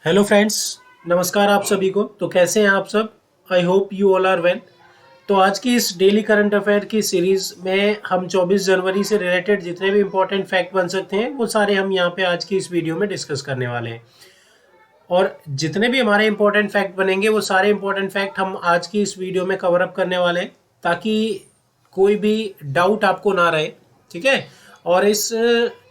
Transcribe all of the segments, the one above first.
Hello friends, नमस्कार आप सभी को। तो कैसे हैं आप सब? I hope you all are well. तो आज की इस डेली करंट अफेयर की सीरीज में हम 24 जनवरी से रिलेटेड जितने भी इंपॉर्टेंट फैक्ट बन सकते हैं वो सारे हम यहाँ पे आज की इस वीडियो में डिस्कस करने वाले हैं। और जितने भी हमारे इंपॉर्टेंट फैक्ट बनेंगे वो सारे इंपॉर्टेंट फैक्ट हम आज की इस वीडियो में कवर अप करने वाले हैं, ताकि कोई भी डाउट आपको ना रहे। ठीक है। और इस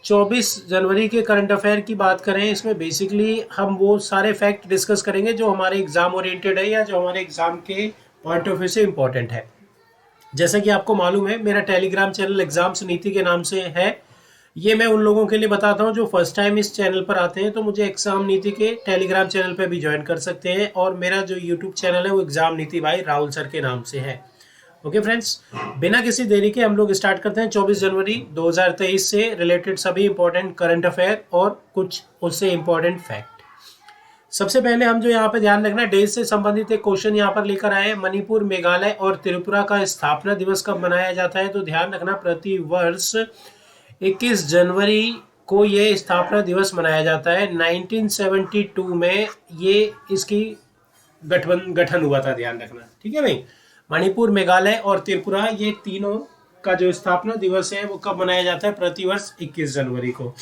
24 जनवरी के करंट अफेयर की बात करें, इसमें बेसिकली हम वो सारे फैक्ट डिस्कस करेंगे जो हमारे एग्जाम ओरिएंटेड है या जो हमारे एग्जाम के पॉइंट ऑफ व्यू से इम्पोर्टेंट है। जैसा कि आपको मालूम है, मेरा टेलीग्राम चैनल एग्जाम्स नीति के नाम से है। ये मैं उन लोगों के लिए बताता हूँ जो फर्स्ट टाइम इस चैनल पर आते हैं, तो मुझे एग्जाम नीति के टेलीग्राम चैनल पर भी ज्वाइन कर सकते हैं। और मेरा जो यूट्यूब चैनल है वो एग्जाम नीति भाई राहुल सर के नाम से है। ओके फ्रेंड्स, बिना किसी देरी के हम लोग स्टार्ट करते हैं 24 जनवरी 2023 से रिलेटेड सभी इंपॉर्टेंट करंट अफेयर और कुछ उससे इंपॉर्टेंट फैक्ट। सबसे पहले हम जो यहाँ पे ध्यान रखना है, देश से संबंधित एक क्वेश्चन यहाँ पर लेकर आए हैं। मणिपुर, मेघालय और त्रिपुरा का स्थापना दिवस कब मनाया जाता है? तो ध्यान रखना, प्रति वर्ष 21 जनवरी को ये स्थापना दिवस मनाया जाता है। 1972 में ये इसकी गठन हुआ था, ध्यान रखना। ठीक है भाई। मणिपुर, मेघालय और त्रिपुरा, ये तीनों का जो स्थापना दिवस है वो कब मनाया जाता है? प्रतिवर्ष 21 जनवरी को।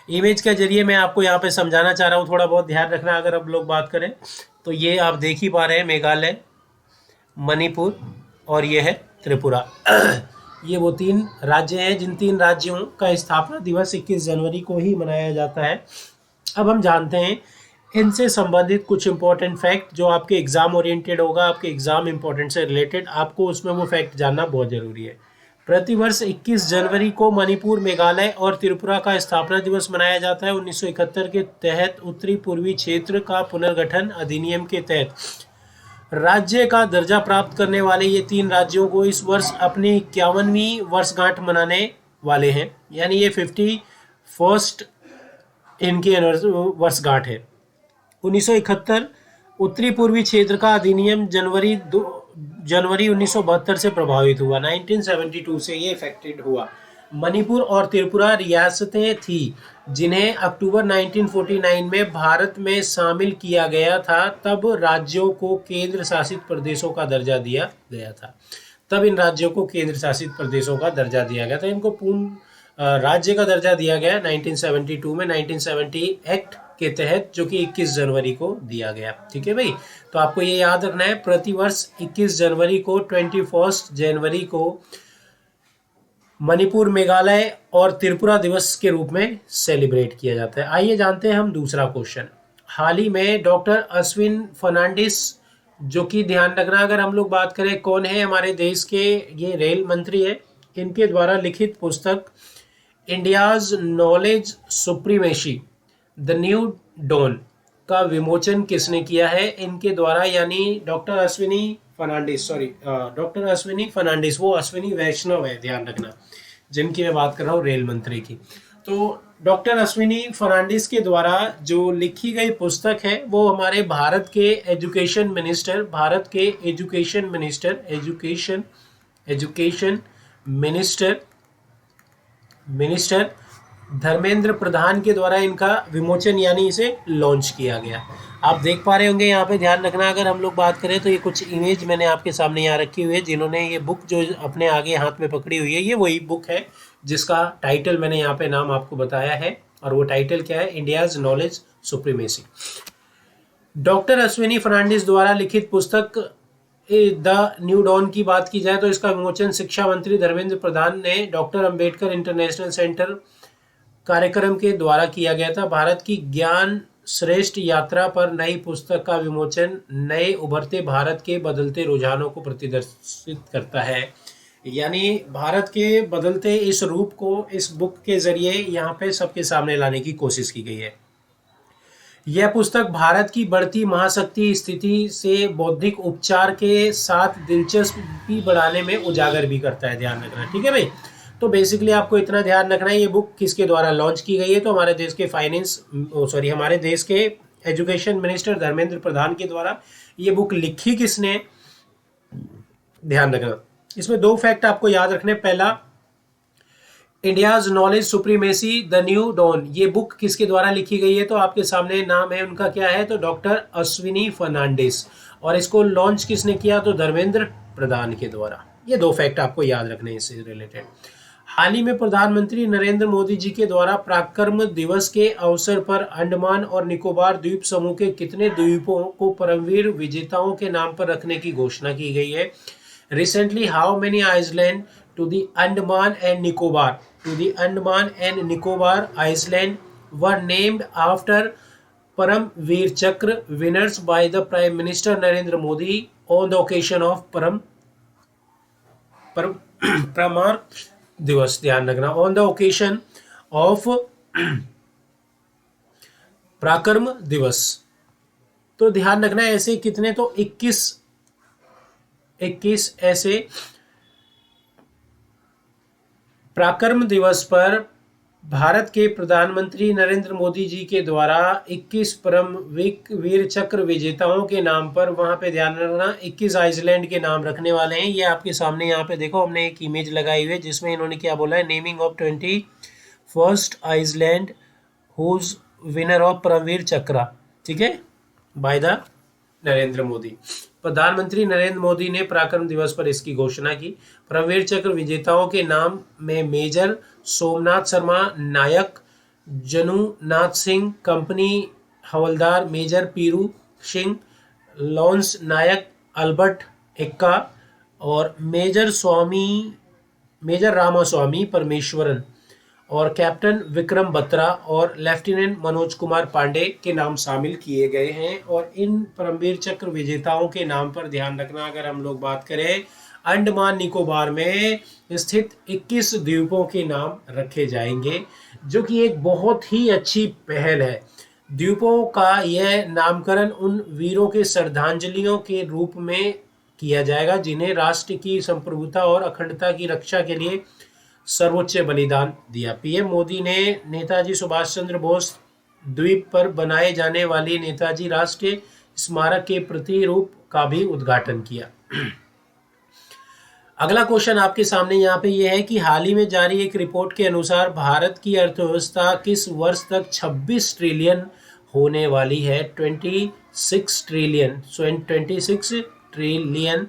इमेज के जरिए मैं आपको यहाँ पे समझाना चाह रहा हूँ, थोड़ा बहुत ध्यान रखना। अगर अब लोग बात करें तो ये आप देख ही पा रहे हैं, मेघालय, मणिपुर और ये है त्रिपुरा। ये वो तीन राज्य हैं जिन तीन राज्यों का स्थापना दिवस 21 जनवरी को ही मनाया जाता है। अब हम जानते हैं इनसे संबंधित कुछ इंपॉर्टेंट फैक्ट जो आपके एग्जाम ओरिएंटेड होगा, आपके एग्जाम इंपॉर्टेंट से रिलेटेड, आपको उसमें वो फैक्ट जानना बहुत जरूरी है। प्रतिवर्ष 21 जनवरी को मणिपुर, मेघालय और त्रिपुरा का स्थापना दिवस मनाया जाता है। 1971 के तहत उत्तरी पूर्वी क्षेत्र का पुनर्गठन अधिनियम के तहत राज्य का दर्जा प्राप्त करने वाले ये तीन राज्यों को इस वर्ष अपनी 51वीं वर्षगांठ मनाने वाले हैं। यानी ये 51st इनकी वर्षगांठ है। 1971 उत्तरी पूर्वी क्षेत्र का अधिनियम जनवरी 1972 से प्रभावित हुआ। 1972 से ये इफेक्टेड हुआ। मणिपुर और त्रिपुरा रियासतें थी जिन्हें अक्टूबर 1949 में भारत में शामिल किया गया था। तब राज्यों को केंद्र शासित प्रदेशों का दर्जा दिया गया था। तब इन राज्यों को केंद्र शासित प्रदेशों का दर्जा दिया गया था। इनको पूर्ण राज्य का दर्जा दिया गया 1972 में, 1970 एक्ट के तहत, जो कि 21 जनवरी को दिया गया। ठीक है भाई। तो आपको ये याद रखना है, प्रतिवर्ष 21 जनवरी को, 21 जनवरी को मणिपुर, मेघालय और त्रिपुरा दिवस के रूप में सेलिब्रेट किया जाता है। आइए जानते हैं हम दूसरा क्वेश्चन। हाल ही में डॉक्टर अश्विन फर्नांडिस, जो कि ध्यान रखना, अगर हम लोग बात करें कौन है हमारे देश के, ये रेल मंत्री है, इनके द्वारा लिखित पुस्तक India's knowledge supremacy the new dawn का विमोचन किसने किया है? इनके द्वारा, यानी डॉक्टर अश्विनी फर्नांडिस, डॉक्टर अश्विनी फर्नांडिस, वो अश्विनी वैष्णव है, ध्यान रखना, जिनकी मैं बात कर रहा हूँ, रेल मंत्री की। तो डॉक्टर अश्विनी फर्नांडिस के द्वारा जो लिखी गई पुस्तक है वो हमारे भारत के एजुकेशन मिनिस्टर धर्मेंद्र प्रधान के द्वारा इनका विमोचन यानी इसे लॉन्च किया गया। आप देख पा रहे होंगे यहाँ पे, ध्यान रखना। अगर हम लोग बात करें तो ये कुछ इमेज मैंने आपके सामने यहाँ रखी हुई है। जिन्होंने ये बुक जो अपने आगे हाथ में पकड़ी हुई है, ये वही बुक है जिसका टाइटल मैंने यहाँ पे नाम आपको बताया है। और वो टाइटल क्या है? India's knowledge supremacy. Doctor Ashwini Fernandes द्वारा लिखित पुस्तक द न्यू डॉन की बात की जाए तो इसका विमोचन शिक्षा मंत्री धर्मेंद्र प्रधान ने डॉक्टर अंबेडकर इंटरनेशनल सेंटर कार्यक्रम के द्वारा किया गया था। भारत की ज्ञान श्रेष्ठ यात्रा पर नई पुस्तक का विमोचन नए उभरते भारत के बदलते रुझानों को प्रदर्शित करता है। यानी भारत के बदलते इस रूप को इस बुक के जरिए यहाँ पे सबके सामने लाने की कोशिश की गई है। यह पुस्तक भारत की बढ़ती महाशक्ति स्थिति से बौद्धिक उपचार के साथ दिलचस्पी बढ़ाने में उजागर भी करता है, ध्यान रखना। ठीक है भाई। तो बेसिकली आपको इतना ध्यान रखना है, ये बुक किसके द्वारा लॉन्च की गई है? तो हमारे देश के हमारे देश के एजुकेशन मिनिस्टर धर्मेंद्र प्रधान के द्वारा ये बुक लिखी किसने? ध्यान रखना। इसमें दो फैक्ट आपको याद रखने। पहला, India's knowledge supremacy the new dawn, ये बुक किसके द्वारा लिखी गई है? तो आपके सामने नाम है उनका, क्या है? तो डॉक्टर अश्विनी फर्नांडिस। और इसको लॉन्च किसने किया? तो धर्मेंद्र प्रधान के द्वारा। ये दो फैक्ट आपको याद रखने हैं इससे रिलेटेड। हाल ही में प्रधानमंत्री नरेंद्र मोदी जी के द्वारा पराक्रम दिवस के अवसर पर अंडमान और निकोबार द्वीप समूह के कितने द्वीपों को परमवीर विजेताओं के नाम पर रखने की घोषणा की गई है? Recently, how many island to the Andaman and Nicobar Island were named after Param Veer Chakra winners by the Prime Minister Narendra Modi on the occasion of Pramar Divas? ध्यान रखना, on the occasion of पराक्रम दिवस। तो ध्यान रखना ऐसे कितने, तो 21 ऐसे पराक्रम दिवस पर भारत के प्रधानमंत्री नरेंद्र मोदी जी के द्वारा 21 परम वीर चक्र विजेताओं के नाम पर, वहां पे ध्यान रखना 21 आइसलैंड के नाम रखने वाले हैं। ये आपके सामने यहाँ पे देखो, हमने एक इमेज लगाई हुई है जिसमें इन्होंने क्या बोला है, naming of 21st island whose winner of Param Vir Chakra, ठीक है, बाय द नरेंद्र मोदी। प्रधानमंत्री नरेंद्र मोदी ने पराक्रम दिवस पर इसकी घोषणा की। परमवीर चक्र विजेताओं के नाम में मेजर सोमनाथ शर्मा नायक, जनुनाथ सिंह कंपनी हवलदार, मेजर पीरू सिंह, लॉन्स नायक, अल्बर्ट एक्का और मेजर रामास्वामी परमेश्वरन और कैप्टन विक्रम बत्रा और लेफ्टिनेंट मनोज कुमार पांडे के नाम शामिल किए गए हैं। और इन परमवीर चक्र विजेताओं के नाम पर ध्यान रखना, अगर हम लोग बात करें, अंडमान निकोबार में स्थित 21 द्वीपों के नाम रखे जाएंगे, जो कि एक बहुत ही अच्छी पहल है। द्वीपों का यह नामकरण उन वीरों के श्रद्धांजलियों के रूप में किया जाएगा जिन्हें राष्ट्र की संप्रभुता और अखंडता की रक्षा के लिए सर्वोच्च बलिदान दिया। पीएम मोदी ने नेताजी सुभाष चंद्र बोस द्वीप पर बनाए जाने वाली नेताजी राष्ट्रीय स्मारक के प्रतिरूप का भी उद्घाटन किया। अगला क्वेश्चन आपके सामने यहाँ पे ये है कि हाल ही में जारी एक रिपोर्ट के अनुसार भारत की अर्थव्यवस्था किस वर्ष तक 26 ट्रिलियन होने वाली है? 26 ट्रिलियन। सो 26 ट्रिलियन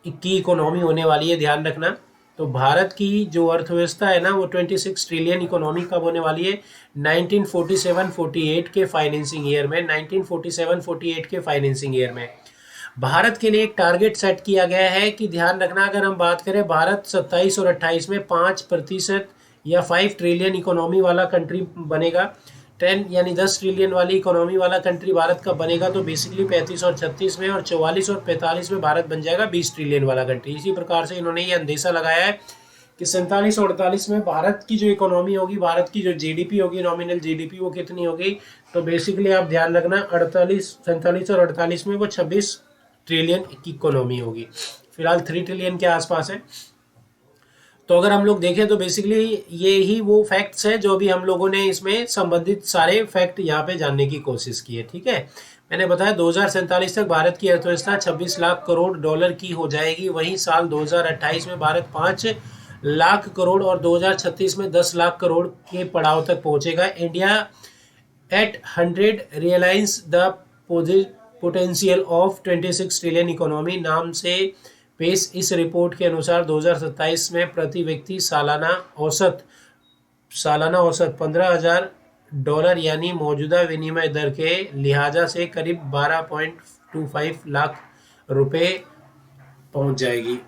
की इकोनॉमी होने वाली है, ध्यान रखना। तो भारत की जो अर्थव्यवस्था है ना, वो 26 ट्रिलियन इकोनॉमी कब होने वाली है? 1947-48 के फाइनेंसिंग ईयर में। 1947-48 के फाइनेंसिंग ईयर में भारत के लिए एक टारगेट सेट किया गया है कि ध्यान रखना, अगर हम बात करें, भारत 27 और 28 में 5% या 5 ट्रिलियन इकोनॉमी वाला कंट्री बनेगा। 10 यानी 10 ट्रिलियन वाली इकोनॉमी वाला कंट्री भारत का बनेगा, तो बेसिकली 35 और 36 में, और 44 और 45 में भारत बन जाएगा 20 ट्रिलियन वाला कंट्री। इसी प्रकार से इन्होंने ये अंदेशा लगाया है कि 47 और 48 में भारत की जो इकोनॉमी होगी, भारत की जो जीडीपी होगी, नॉमिनल जीडीपी, वो कितनी होगी? तो बेसिकली आप ध्यान रखना, 47 और 48 में वो 26 ट्रिलियन की इकोनॉमी होगी। फिलहाल 3 ट्रिलियन के आसपास है। तो अगर हम लोग देखें तो बेसिकली ये ही वो फैक्ट्स है जो भी हम लोगों ने इसमें संबंधित सारे फैक्ट यहाँ पे जानने की कोशिश की है, ठीक है। मैंने बताया 2047 तक भारत की अर्थव्यवस्था 26 लाख करोड़ डॉलर की हो जाएगी। वहीं साल 2028 में भारत 5 लाख करोड़ और 2036 में 10 लाख करोड़ के पड़ाव तक पहुंचेगा। India at 100 realise the potential of 26 trillion economy नाम से पेश इस रिपोर्ट के अनुसार 2027 में प्रति व्यक्ति सालाना औसत $15,000 यानी मौजूदा विनिमय दर के लिहाजा से करीब 12.25 लाख रुपए पहुंच जाएगी।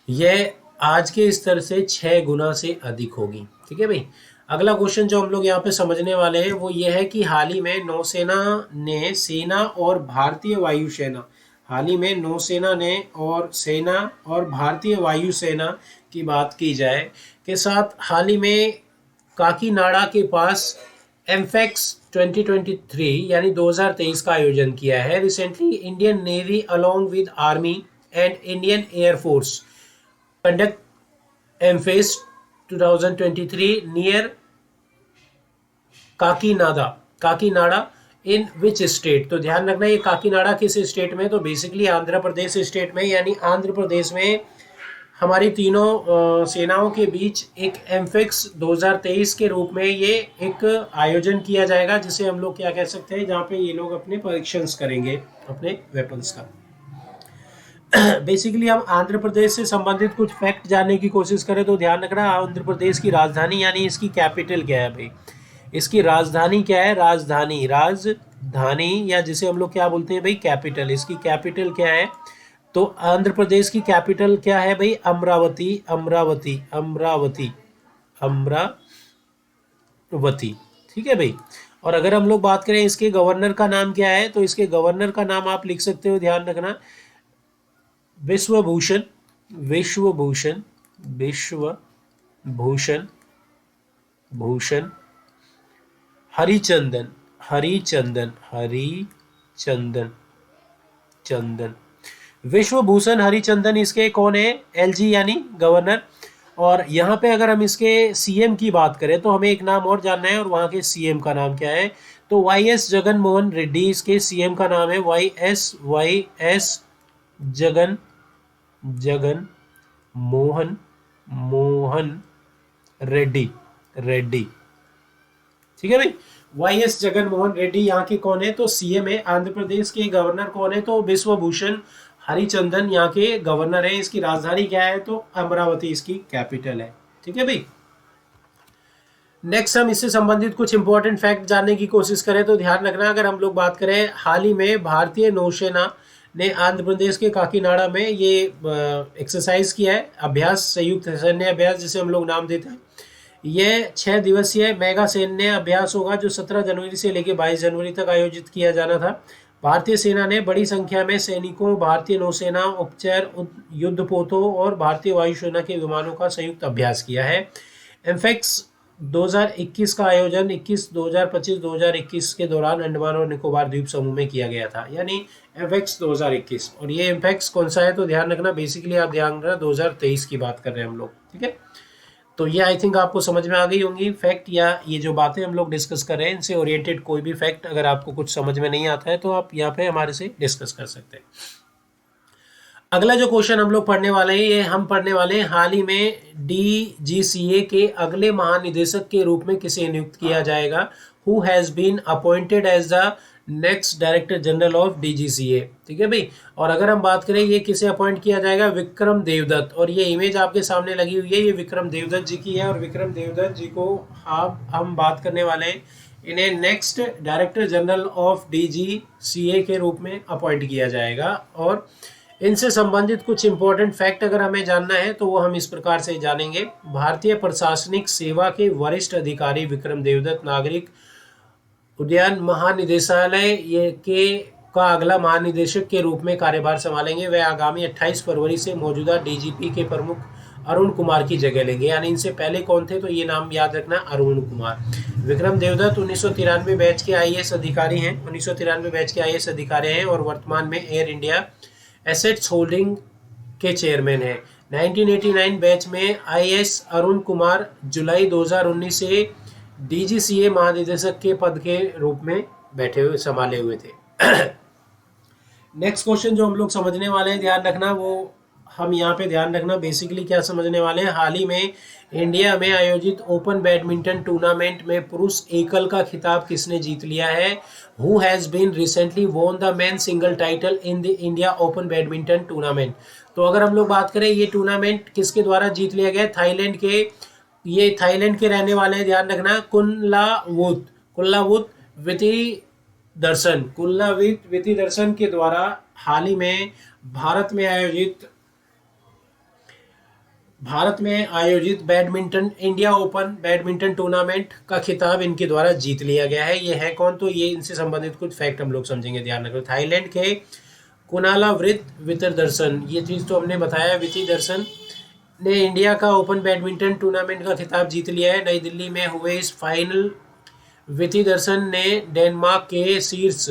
यह आज के स्तर से 6 गुना से अधिक होगी, ठीक है भाई। अगला क्वेश्चन जो हम लोग यहाँ पे समझने वाले हैं वो ये है कि हाल ही में नौसेना ने सेना और भारतीय वायुसेना, हाल ही में नौसेना ने और सेना और भारतीय वायुसेना की बात की जाए के साथ हाल ही में काकीनाडा के पास एमफेक्स 2023 यानी 2023 का आयोजन किया है। Recently Indian Navy along with Army and Indian Air Force conduct AMPHEX 2023 near Kakinada in which state? तो ध्यान रखना ये काकीनाडा किस स्टेट में? तो बेसिकली आंध्र प्रदेश स्टेट में, यानी आंध्र प्रदेश में हमारी तीनों सेनाओं के बीच एक एमफेक्स 2023 के रूप में ये एक आयोजन किया जाएगा, जिसे हम लोग क्या कह सकते हैं, जहाँ पे ये लोग अपने परीक्षण करेंगे अपने वेपन्स का। बेसिकली हम आंध्र प्रदेश से संबंधित कुछ फैक्ट जानने की कोशिश करें तो ध्यान रखना, आंध्र प्रदेश की राजधानी यानी इसकी कैपिटल क्या है भाई, इसकी राजधानी क्या है, राजधानी, राजधानी या जिसे हम लोग क्या बोलते हैं भाई, कैपिटल, इसकी कैपिटल क्या है। तो आंध्र प्रदेश की कैपिटल क्या है भाई, अमरावती, अमरावती, अमरावती, अमरावती। ठीक है भाई। और अगर हम लोग बात करें इसके गवर्नर का नाम क्या है, तो इसके गवर्नर का नाम आप लिख सकते हो, ध्यान रखना, विश्वभूषण, विश्वभूषण, विश्वभूषण, भूषण हरिचंदन, हरिचंदन, हरिचंदन, चंदन, विश्वभूषण हरिचंदन इसके कौन है, एलजी यानी गवर्नर। और यहाँ पे अगर हम इसके सीएम की बात करें तो हमें एक नाम और जानना है, और वहाँ के सीएम का नाम क्या है, तो वाई एस जगन मोहन रेड्डी इसके सीएम का नाम है, वाई एस जगन, जगन मोहन, मोहन रेड्डी, रेड्डी। ठीक है भाई, वाई एस जगन मोहन रेड्डी यहाँ के कौन है, तो सीएम है। आंध्र प्रदेश के गवर्नर कौन है, तो विश्वभूषण हरिचंदन यहाँ के गवर्नर है। इसकी राजधानी क्या है, तो अमरावती इसकी कैपिटल है। ठीक है भाई। नेक्स्ट हम इससे संबंधित कुछ इंपॉर्टेंट फैक्ट जानने की कोशिश करें तो ध्यान रखना, अगर हम लोग बात करें, हाल ही में भारतीय नौसेना ने आंध्र प्रदेश के काकीनाडा में ये एक्सरसाइज किया है, अभ्यास, संयुक्त सैन्य अभ्यास जिसे हम लोग नाम देते हैं। यह 6 दिवसीय मेगा सैन्य अभ्यास होगा जो 17 जनवरी से लेकर 22 जनवरी तक आयोजित किया जाना था। भारतीय सेना ने बड़ी संख्या में सैनिकों, भारतीय नौसेना, उपचर, युद्धपोतों और भारतीय वायुसेना के विमानों का संयुक्त अभ्यास किया है। एमफेक्स 2021 का आयोजन 2025-2021 के दौरान अंडमान और निकोबार द्वीप समूह में किया गया था, यानी एमफेक्स 2021। और ये एमफेक्स कौन सा है, तो ध्यान रखना, बेसिकली आप ध्यान रखना 2023 की बात कर रहे हैं हम लोग। ठीक है, तो ये आई थिंक आपको समझ में आ गई होंगी फैक्ट, या ये जो बातें हम लोग डिस्कस कर रहे हैं इनसे ओरिएंटेड कोई भी फैक्ट अगर आपको कुछ समझ में नहीं आता है तो आप यहाँ पे हमारे से डिस्कस कर सकते हैं। अगला जो क्वेश्चन हम लोग पढ़ने वाले हैं, ये हम पढ़ने वाले हैं, हाल ही में डीजीसीए के अगले महानिदेशक के रूप में किसे नियुक्त किया जाएगा, who has been appointed as the next director general of DGCA. ठीक है भाई। और अगर हम बात करें ये किसे अपॉइंट किया जाएगा, विक्रम देवदत्त। और ये इमेज आपके सामने लगी हुई है, ये विक्रम देवदत्त जी की है, और विक्रम देवदत्त जी को हम बात करने वाले हैं, इन्हें next director general of DGCA के रूप में अपॉइंट किया जाएगा। और इनसे संबंधित कुछ इंपॉर्टेंट फैक्ट अगर हमें जानना है तो वो हम इस प्रकार से जानेंगे। भारतीय प्रशासनिक सेवा के वरिष्ठ अधिकारी विक्रम देवदत्त नागरिक उड्डयन महानिदेशालय ये के का अगला महानिदेशक के रूप में कार्यभार संभालेंगे। वे आगामी 28 फरवरी से मौजूदा डीजीपी के प्रमुख अरुण कुमार की जगह लेंगे, यानी इनसे पहले कौन थे, तो ये नाम याद रखना, अरुण कुमार। विक्रम देवदत्त 1993 बैच के आईएएस अधिकारी हैं, 1993 बैच के आईएएस अधिकारी हैं और वर्तमान में एयर इंडिया एसेट्स होल्डिंग के चेयरमैन हैं। 1989 बैच में आईएएस अरुण कुमार जुलाई 2019 से डीजीसीए महानिदेशक के पद के रूप में बैठे हुए संभाले हुए थे। नेक्स्ट क्वेश्चन जो हम लोग समझने वाले हैं, ध्यान रखना, वो हम यहाँ पे ध्यान रखना बेसिकली क्या समझने वाले हैं, हाल ही में इंडिया में आयोजित ओपन बैडमिंटन टूर्नामेंट में पुरुष एकल का खिताब किसने जीत लिया है, who has been recently won the men single title in the India open badminton tournament. तो अगर हम लोग बात करें ये टूर्नामेंट किसके द्वारा जीत लिया गया, थाईलैंड के, ये थाईलैंड के रहने वाले हैं, ध्यान रखना, कुल्लावुत, कुल्लावुत विति दर्शन, कुल्लावित विति दर्शन के द्वारा हाल ही में भारत में आयोजित badminton India open badminton tournament का खिताब इनके द्वारा जीत लिया गया है। ये है कौन, तो ये इनसे संबंधित कुछ फैक्ट हम लोग समझेंगे, ध्यान रखो। थाईलैंड के कुनालावृत वितरदर्शन, ये चीज़ तो हमने बताया, वितिदर्शन ने इंडिया का ओपन बैडमिंटन टूर्नामेंट का खिताब जीत लिया है। नई दिल्ली में हुए इस फाइनल वितिदर्शन ने डेनमार्क के शीर्ष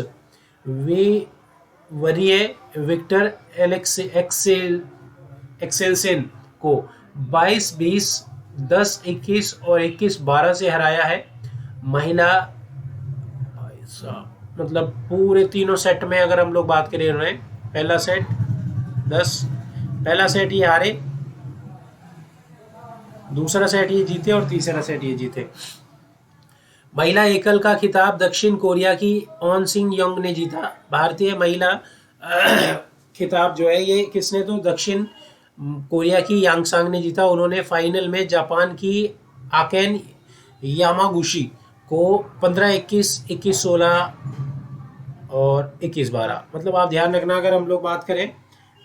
वरीय विक्टर एक्सेलसेन को 22-20, 10-21 और 21-12 से हराया है। महिला मतलब पूरे तीनों सेट में अगर हम लोग बात करें, उन्होंने पहला सेट ये हारे दूसरा सेट ये जीते और तीसरा सेट ये जीते। महिला एकल का खिताब दक्षिण कोरिया की ऑन सिंग योंग ने जीता। भारतीय महिला खिताब जो है ये किसने, तो दक्षिण कोरिया की यांगसांग ने जीता। उन्होंने फाइनल में जापान की आकेन यामागुची को 15-21, 21-16 और 21-12, मतलब आप ध्यान रखना, अगर हम लोग बात करें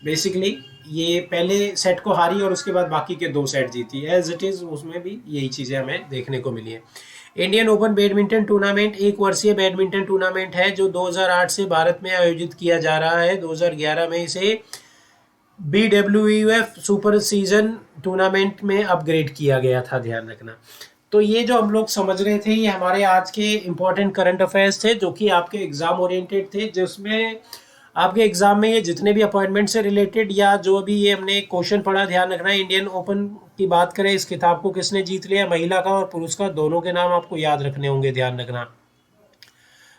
बेसिकली ये पहले सेट को हारी और उसके बाद बाकी के 2 सेट जीती, एज इट इज़ उसमें भी यही चीज़ें हमें देखने को मिली है। इंडियन ओपन बैडमिंटन टूर्नामेंट एक वर्षीय बैडमिंटन टूर्नामेंट है जो 2008 से भारत में आयोजित किया जा रहा है। 2011 में इसे BWF सुपर सीजन टूर्नामेंट में अपग्रेड किया गया था, ध्यान रखना। तो ये जो हम लोग समझ रहे थे ये हमारे आज के इम्पोर्टेंट करंट अफेयर्स थे जो कि आपके एग्जाम ओरिएंटेड थे, जिसमें आपके एग्जाम में ये जितने भी अपॉइंटमेंट से रिलेटेड या जो भी ये हमने क्वेश्चन पढ़ा, ध्यान रखना। इंडियन ओपन की बात करें, इस खिताब को किसने जीत लिया, महिला का और पुरुष का, दोनों के नाम आपको याद रखने होंगे, ध्यान रखना,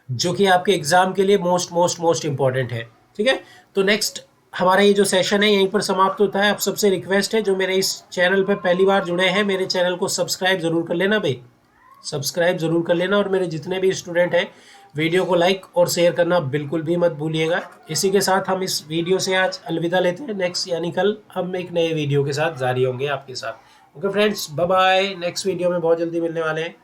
जो कि आपके एग्जाम के लिए मोस्ट मोस्ट मोस्ट इंपॉर्टेंट है। ठीक है, तो नेक्स्ट हमारा ये जो सेशन है यहीं पर समाप्त होता है। आप सबसे रिक्वेस्ट है जो मेरे इस चैनल पर पहली बार जुड़े हैं, मेरे चैनल को सब्सक्राइब ज़रूर कर लेना भाई, सब्सक्राइब ज़रूर कर लेना। और मेरे जितने भी स्टूडेंट हैं वीडियो को लाइक और शेयर करना बिल्कुल भी मत भूलिएगा। इसी के साथ हम इस वीडियो से आज अलविदा लेते हैं। नेक्स्ट यानी कल हम एक नए वीडियो के साथ जारी होंगे आपके साथ। Okay friends, bye bye. Next video में बहुत जल्दी मिलने वाले हैं।